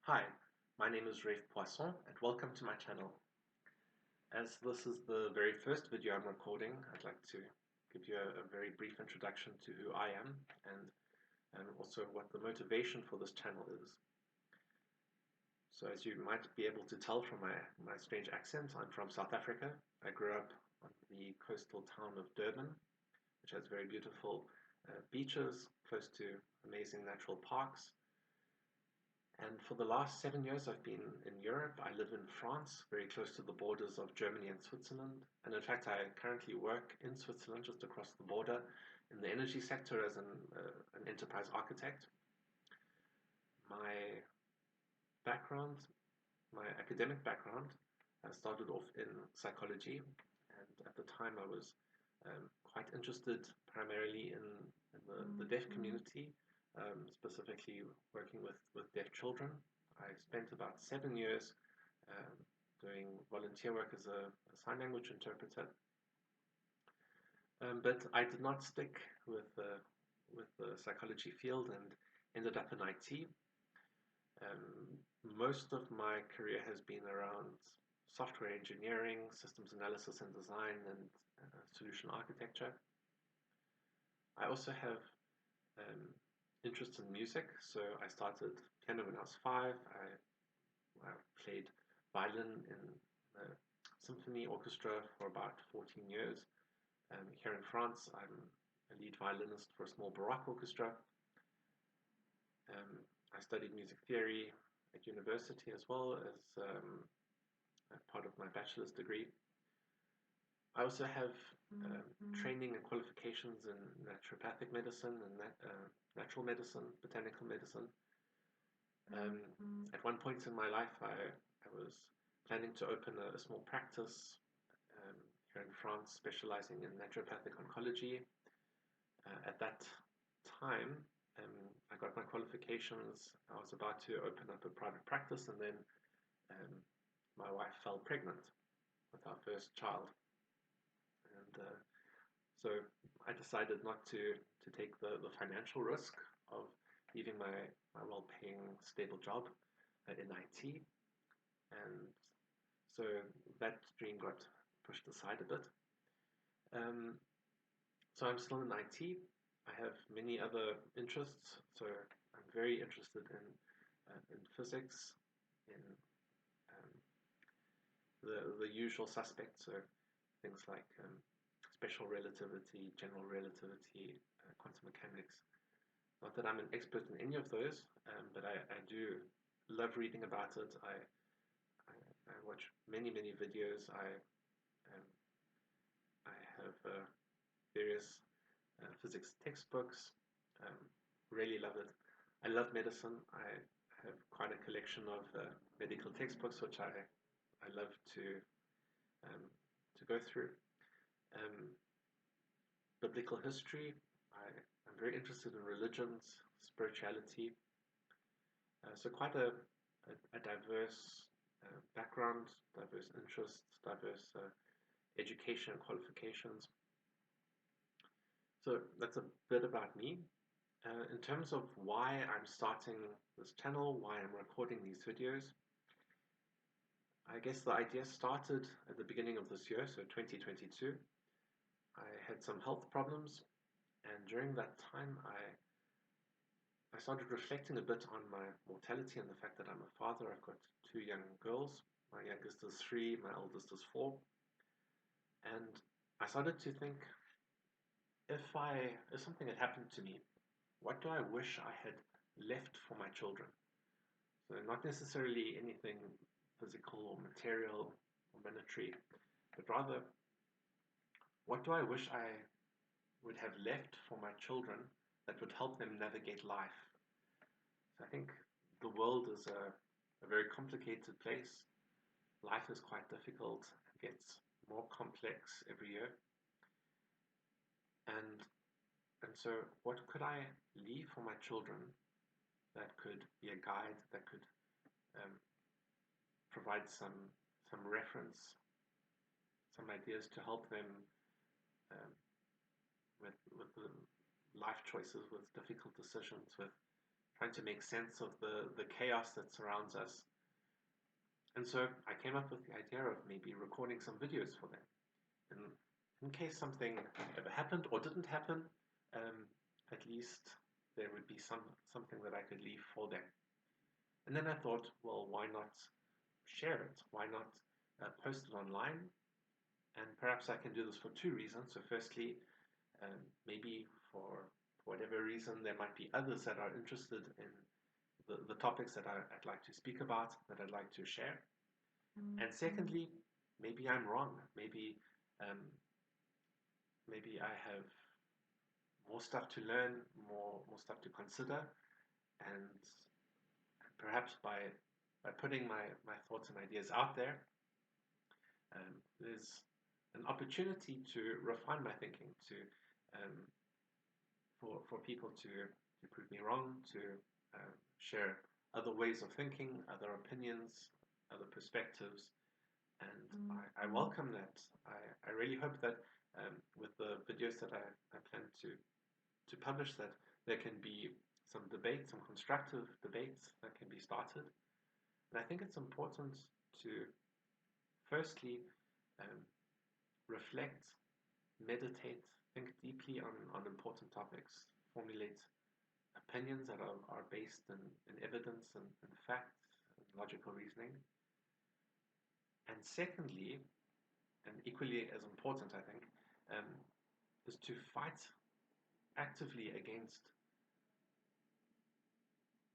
Hi, my name is Rafe Poisson and welcome to my channel. As this is the very first video I'm recording, I'd like to give you a very brief introduction to who I am and also what the motivation for this channel is. So as you might be able to tell from my strange accent, I'm from South Africa. I grew up on the coastal town of Durban, which has very beautiful beaches, close to amazing natural parks. And for the last 7 years, I've been in Europe. I live in France, very close to the borders of Germany and Switzerland. And in fact, I currently work in Switzerland, just across the border, in the energy sector as an enterprise architect. My background, my academic background, started off in psychology. And at the time, I was quite interested primarily in the deaf community, specifically working with deaf children. I spent about 7 years um, doing volunteer work as a sign language interpreter. But I did not stick with the psychology field and ended up in IT. Most of my career has been around software engineering, systems analysis and design, and solution architecture. I also have um, interest in music, so I started piano when I was 5. I played violin in the symphony orchestra for about 14 years. Here in France, I'm a lead violinist for a small Baroque orchestra. I studied music theory at university as well as part of my bachelor's degree. I also have training and qualifications in naturopathic medicine and natural medicine, botanical medicine. At one point in my life, I was planning to open a small practice here in France, specializing in naturopathic oncology. At that time, I got my qualifications. I was about to open up a private practice, and then my wife fell pregnant with our first child. And so I decided not to take the financial risk of leaving my well-paying, stable job in IT. And so that dream got pushed aside a bit. Um, so I'm still in IT. I have many other interests. So I'm very interested in physics, in um, the usual suspects. So things like special relativity, general relativity, quantum mechanics. Not that I'm an expert in any of those, but I do love reading about it. I watch many videos. Um, I have various physics textbooks. Um, really love it. I love medicine. I have quite a collection of medical textbooks, which I love um, to go through. Um, Biblical history. I'm very interested in religions, spirituality. So quite a diverse background, diverse interests, diverse education and qualifications. So that's a bit about me. In terms of why I'm starting this channel, why I'm recording these videos, I guess the idea started at the beginning of this year, so 2022. I had some health problems, and during that time, I started reflecting a bit on my mortality and the fact that I'm a father. I've got 2 young girls. My youngest is 3, my oldest is 4. And I started to think, if something had happened to me, what do I wish I had left for my children? So not necessarily anything physical or material or monetary, but rather, what do I wish I would have left for my children that would help them navigate life? So I think the world is a very complicated place. Life is quite difficult and gets more complex every year. And and so what could I leave for my children that could be a guide, that could um, provide some reference, some ideas to help them um, with the life choices, with difficult decisions, with trying to make sense of the chaos that surrounds us. And so I came up with the idea of maybe recording some videos for them. And in case something ever happened or didn't happen, at least there would be something that I could leave for them. And then I thought, well, why not share it? Why not post it online? And perhaps I can do this for two reasons. So firstly, maybe for whatever reason, there might be others that are interested in the topics that I'd like to speak about, that I'd like to share. And secondly, maybe I'm wrong. Um, maybe I have more stuff to learn, more stuff to consider, and perhaps by putting my thoughts and ideas out there, there's an opportunity to refine my thinking, to for people to prove me wrong, to share other ways of thinking, other opinions, other perspectives, and I welcome that. I really hope that with the videos that I plan to publish, that there can be some debate, some constructive debates that can be started. And I think it's important to firstly reflect, meditate, think deeply on important topics, formulate opinions that are based in evidence and fact and logical reasoning. And secondly, and equally as important, I think, is to fight actively against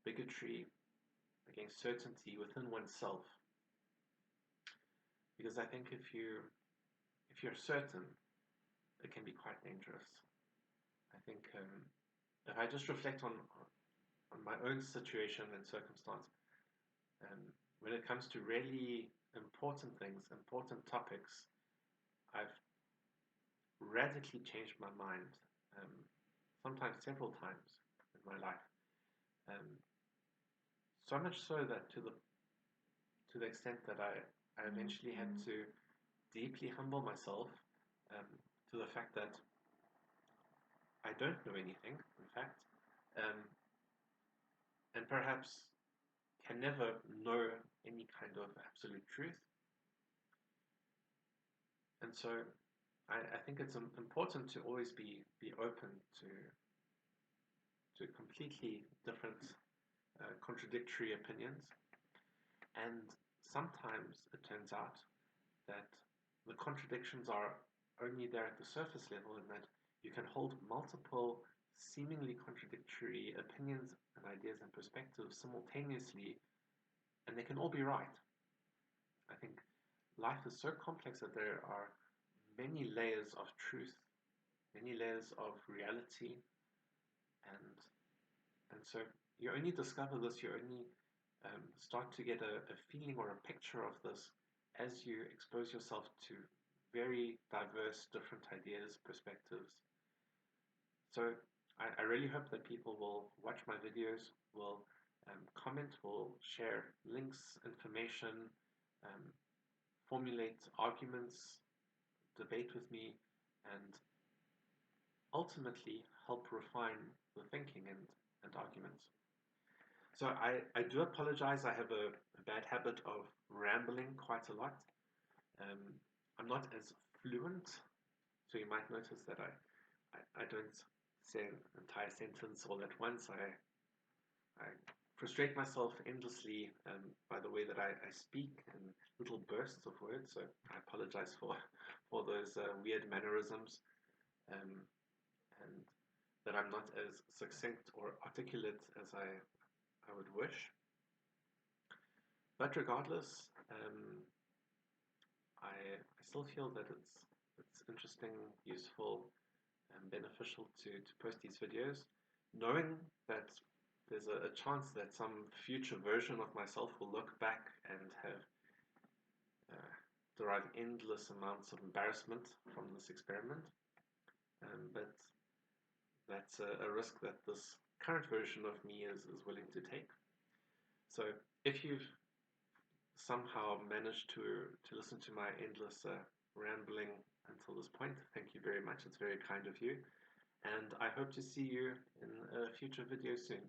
bigotry, against certainty within oneself. Because I think if you're certain, it can be quite dangerous. I think if I just reflect on my own situation and circumstance, when it comes to really important things, important topics, I've radically changed my mind, sometimes several times in my life. So much so that to the extent that I eventually had to deeply humble myself to the fact that I don't know anything, in fact, and perhaps can never know any kind of absolute truth. And so I think it's important to always be open to completely different contradictory opinions. And sometimes it turns out that the contradictions are only there at the surface level, and that you can hold multiple seemingly contradictory opinions and ideas and perspectives simultaneously, and they can all be right. I think life is so complex that there are many layers of truth, many layers of reality, and so you only discover this, you only start to get a feeling or a picture of this as you expose yourself to very diverse, different ideas, perspectives. So I really hope that people will watch my videos, will comment, will share links, information, formulate arguments, debate with me, and ultimately help refine the thinking and arguments. So I do apologize. I have a bad habit of rambling quite a lot. I'm not as fluent, so you might notice that I don't say an entire sentence all at once. I frustrate myself endlessly by the way that I speak in little bursts of words, so I apologize for those weird mannerisms, and that I'm not as succinct or articulate as I would wish. But regardless, I still feel that it's interesting, useful, and beneficial to post these videos, knowing that there's a chance that some future version of myself will look back and have derived endless amounts of embarrassment from this experiment. But that's a risk that this current version of me is willing to take. So if you've somehow managed to listen to my endless rambling until this point, thank you very much. It's very kind of you. And I hope to see you in a future video soon.